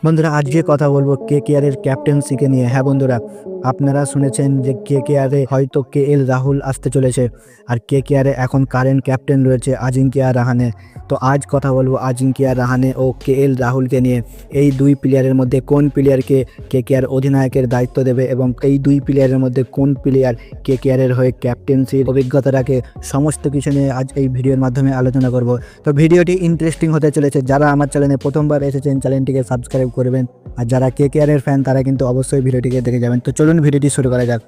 বন্ধুরা আজকে কথা বলবো কেকেআরের ক্যাপ্টেন্সিকে নিয়ে। হ্যাঁ বন্ধুরা, আপনারা শুনেছেন যে কেকেআরে হয়তো কেএল রাহুল আসতে চলেছে, আর কেকেআরে এখন কারেন্ট ক্যাপ্টেন রয়েছে আজিঙ্কিয়া রাহানে। তো আজ কথা বলবো আজিঙ্কিয়া রাহানে ও কেএল রাহুলকে নিয়ে। এই দুই প্লেয়ারের মধ্যে কোন প্লেয়ারকে কেকেআর অধিনায়কের দায়িত্ব দেবে এবং এই দুই প্লেয়ারের মধ্যে কোন প্লেয়ার কেকেআরের হয়ে ক্যাপ্টেন্সির অভিজ্ঞতা রাখে, সমস্ত কিছু নিয়ে আজ এই ভিডিওর মাধ্যমে আলোচনা করব। তো ভিডিওটি ইন্টারেস্টিং হতে চলেছে। যারা আমার চ্যানেলে প্রথমবার এসেছেন চ্যানেলটিকে সাবস্ক্রাইব করবেন, আর যারা কেকেআরের ফ্যান তারা কিন্তু অবশ্যই ভিডিওটিকে দেখে যাবেন। তো চলুন ভিডিওটি শুরু করা যাক।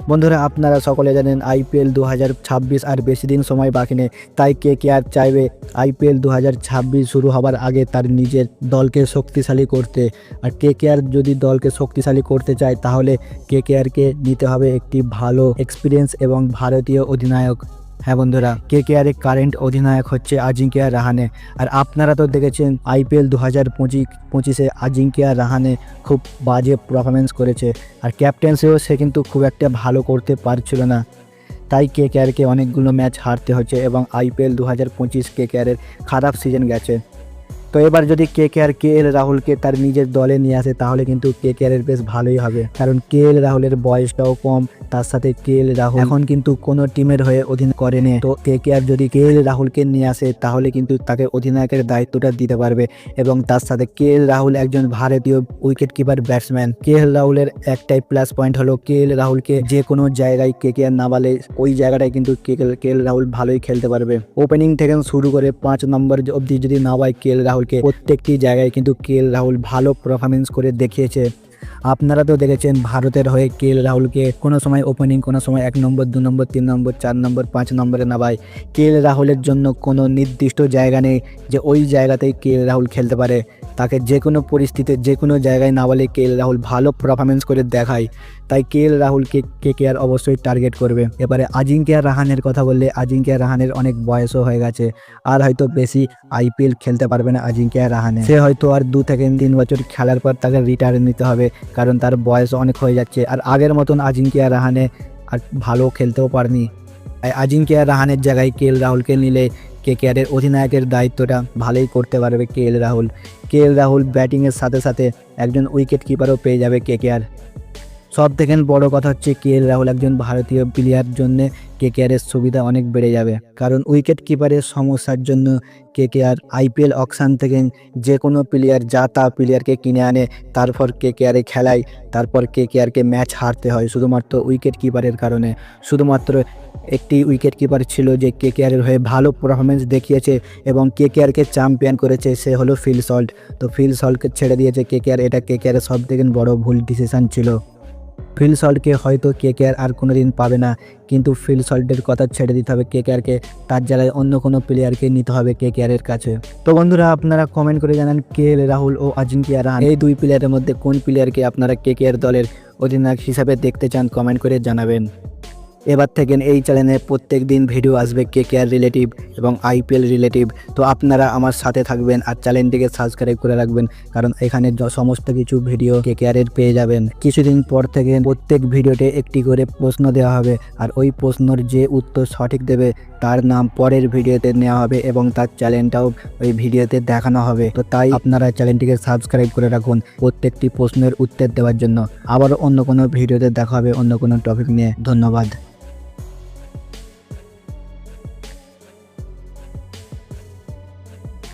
বন্ধুরা আপনারা সকলে জানেন আইপিএল 2026 আর বেশি দিন সময় বাকি নেই, তাই কেকেআর চাইবে আইপিএল 2026 শুরু হবার আগে তার নিজের দলকে শক্তিশালী করতে। আর কেকেআর যদি দলকে শক্তিশালী করতে চায় তাহলে কেকেআরকে নিতে হবে একটি ভালো এক্সপিরিয়েন্স এবং ভারতীয় অধিনায়ক। হ্যাঁ বন্ধুরা, কেকেআরের কারেন্ট অধিনায়ক হচ্ছে আজিঙ্কিয়া রাহানে। আর আপনারা তো দেখেছেন আইপিএল 2025-25 আজিঙ্কিয়া রাহানে খুব বাজে পারফরমেন্স করেছে, আর ক্যাপ্টেন্সিও সে কিন্তু খুব একটা ভালো করতে পারছিল না। তাই কেকেআরকে অনেকগুলো ম্যাচ হারতে হচ্ছে এবং আইপিএল 2025 কেকেআরের খারাপ সিজন গেছে। তো এবার যদি কেকেআর কেএল রাহুলকে তার নিজের দলে নিয়ে আসে তাহলে কিন্তু কেকেআরের বেশ ভালোই হবে, কারণ কেএল রাহুলের বয়সটাও কম, তার সাথে কেএল রাহুল এখন কিন্তু কোনো টিমের হয়ে অধীন করেনি। তো কেকেআর যদি কেএল রাহুলকে নিয়ে আসে তাহলে কিন্তু তাকে অধিনায়কের দায়িত্বটা দিতে পারবে, এবং তার সাথে কেএল রাহুল একজন ভারতীয় উইকেট কিপার ব্যাটসম্যান। কেএল রাহুলের একটাই প্লাস পয়েন্ট হলো কেএল রাহুলকে যে কোনো জায়গায় কেকেআর নামালে ওই জায়গাটায় কিন্তু কেএল রাহুল ভালোই খেলতে পারবে। ওপেনিং থেকে শুরু করে 5 নম্বর অবধি যদি নামায় কেএল রাহুলকে, প্রত্যেকটি জায়গায় কিন্তু কেএল রাহুল ভালো পারফরমেন্স করে দেখিয়েছে। আপনারা তো দেখেছেন ভারতের হয়ে কেএল রাহুলকে কোনো সময় ওপেনিং, কোনো সময় 1 নম্বর, 2 নম্বর, 3 নম্বর, 4 নম্বর, 5 নম্বরে নামায়। কেএল রাহুলের জন্য কোনো নির্দিষ্ট জায়গা নেই যে ওই জায়গাতেই কেএল রাহুল খেলতে পারে। তাকে যে কোনো পরিস্থিতিতে যে কোনো জায়গায় নামালে কেএল রাহুল ভালো পারফরমেন্স করে দেখায়। তাই কেএল রাহুলকে কেকেআর অবশ্যই টার্গেট করবে। এবারে আজিঙ্কিয়া রাহানের কথা বললে, আজিঙ্কিয়া রাহানের অনেক বয়সও হয়ে গেছে, আর হয়তো বেশি আইপিএল খেলতে পারবে না আজিঙ্কিয়া রাহানে। সে হয়তো আর 2 থেকে 3 বছর খেলার পর তাকে রিটায়ার নিতে হবে, কারণ তার বয়স অনেক হয়ে যাচ্ছে। আর আগের মতন আজিঙ্কিয়া রাহানে আর ভালো খেলতেও পারেনি। আজিঙ্কিয়া রাহানের জায়গায় কেএল রাহুলকে নিলে কেকেআরের অধিনায়কের দায়িত্বটা ভালোই করতে পারবে কেএল রাহুল। কেএল রাহুল ব্যাটিংয়ের সাথে সাথে একজন উইকেট কিপারও পেয়ে যাবে কেকেআর। সব থেকে বড় কথা হচ্ছে কেএল রাহুল একজন ভারতীয় প্লেয়ার জন্য কেকেআরের সুবিধা অনেক বেড়ে যাবে, কারণ উইকেট কিপারের সমস্যার জন্য কেকেআর আইপিএল অকশন থেকে যে কোনো প্লেয়ার যা তা প্লেয়ারকে কিনে আনে, তারপর কেকেআরে খেলায়, তারপর কেকেআরকে ম্যাচ হারতে হয় শুধুমাত্র উইকেট কিপারের কারণে। শুধুমাত্র একটি উইকেট কিপার ছিল যে কেকেআরের হয়ে ভালো পারফরমেন্স দেখিয়েছে এবং কেকেআরকে চ্যাম্পিয়ন করেছে, সে হলো ফিল সল্ট। তো ফিল সল্টকে ছেড়ে দিয়েছে কেকেআর, এটা কেকেআরের সব থেকে বড় ভুল ডিসিশন ছিল। ফিল সল্টকে হয়তো কেকেআর আর কোনো দিন পাবে না, কিন্তু ফিল সল্টের কথা ছেড়ে দিতে হবে কেকেআরকে, তার জায়গায় অন্য কোনো প্লেয়ারকে নিতে হবে কেকেআরের কাছে। তো বন্ধুরা আপনারা কমেন্ট করে জানান কেএল রাহুল ও আজিঙ্কিয়া রাহানে এই দুই প্লেয়ারের মধ্যে কোন প্লেয়ারকে আপনারা কেকেআর দলের অধিনায়ক হিসাবে দেখতে চান, কমেন্ট করে জানাবেন। এবার থেকে এই চ্যানেলে প্রত্যেক দিন ভিডিও আসবে কেকেআর রিলেটিভ এবং আইপিএল রিলেটিভ। তো আপনারা আমার সাথে থাকবেন আর চ্যানেলটিকে সাবস্ক্রাইব করে রাখবেন, কারণ এখানে সমস্ত কিছু ভিডিও কেকেআরের পেয়ে যাবেন। কিছুদিন পর থেকে প্রত্যেক ভিডিওতে একটি করে প্রশ্ন দেওয়া হবে, আর ওই প্রশ্নের যে উত্তর সঠিক দেবে তার নাম পরের ভিডিওতে নেওয়া হবে এবং তার চ্যানেলটাও ওই ভিডিওতে দেখানো হবে। তো তাই আপনারা চ্যানেলটিকে সাবস্ক্রাইব করে রাখুন প্রত্যেকটি প্রশ্নের উত্তর দেওয়ার জন্য। আবার অন্য কোনো ভিডিওতে দেখা হবে অন্য কোনো টপিক নিয়ে। ধন্যবাদ।